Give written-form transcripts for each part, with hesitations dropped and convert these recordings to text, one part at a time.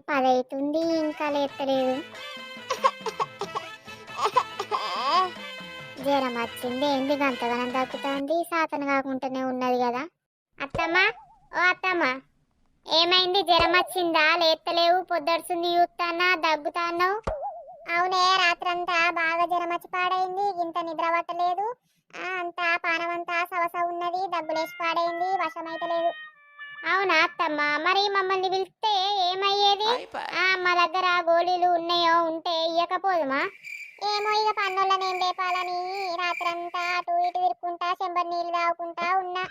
10 అవుతుంది ఇంకా లేస్తలేదు. జ్వరం వచ్చింది ఏంది గంతగానం తగ్గుతుంది సాతన కాకుండానే ఉన్నది కదా. అత్తమ్మ, ఓ అత్తమ్మ, ఏమైంది? జ్వరం వచ్చిందా? లేస్తలేవు, పొద్దడుసుంది చూస్తానా దగ్గుతాన్నావు. అవునే, రాత్రంతా బాగా జ్వరం వచ్చి పాడైంది, ఇంత నిద్ర పట్టలేదు, అంతా పానమంతా సవస ఉన్నది, దగ్గులేసి పాడైంది, వశమైతే లేదు. అవునా అత్తమ్మ, మరి మమ్మల్ని పిలిస్తే ఏమయ్యేది? మా దగ్గర గోళీలు ఉన్నాయో, ఉంటే ఇయ్యకపోదుమా? ఏమో ఇక పన్నులను ఏం లేపాలని రాత్రంతా అటు ఇటు తిరుక్కుంటా చెంబర్ నీళ్ళు తాగుకుంటా ఉన్నా.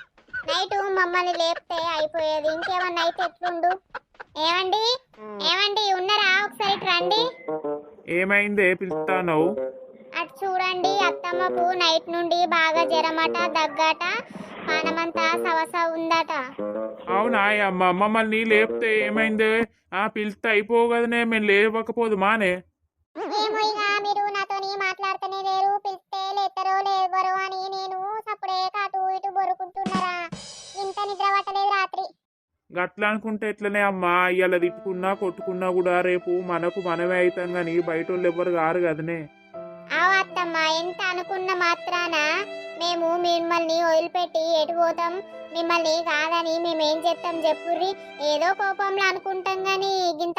నైట్ మమ్మల్ని లేపితే అయిపోయేది, ఇంకేమన్నా అయితే ఎట్లుండు? ఏమండి, ఏమండి ఉన్నారా? ఒకసారి ఇటు రండి. ఏమైందే పిలుస్తాను? అటు చూడండి, అత్తమ్మకు నైట్ నుండి బాగా జ్వరమట, దగ్గట, పానమంతా సవస ఉందట. అవునా అమ్మ, మమ్మల్ని లేపితే ఏమైందే? పిలిస్తే అయిపోవు కదనే, మేము లేవకపోదు మానే. ఏమో ఇక మీరు నాతోని మాట్లాడుతూనే లేరు, పిలిస్తే లేతరో లేవరో అని నేను సప్పుడే అటు ఇటు బొరుకుంటున్నారా. ఇంత నిద్ర పట్టలేదు రాత్రి. గట్లా అనుకుంటే ఎట్లనే అమ్మా, ఇవాళ తిట్టుకున్నా కొట్టుకున్నా కూడా రేపు మనకు మనమే అవుతాం కానీ బయట వాళ్ళు ఎవ్వరు కారు కదనే. ఆవు అత్తమ్మ, ఎంత అనుకున్న మాత్రాన మేము మిమ్మల్ని వదిలిపెట్టి ఎటు పోతాం? మిమ్మల్ని కాదని మేమేం చేస్తాం చెప్పుర్రి? ఏదో కోపంలో అనుకుంటాం గాని ఇంత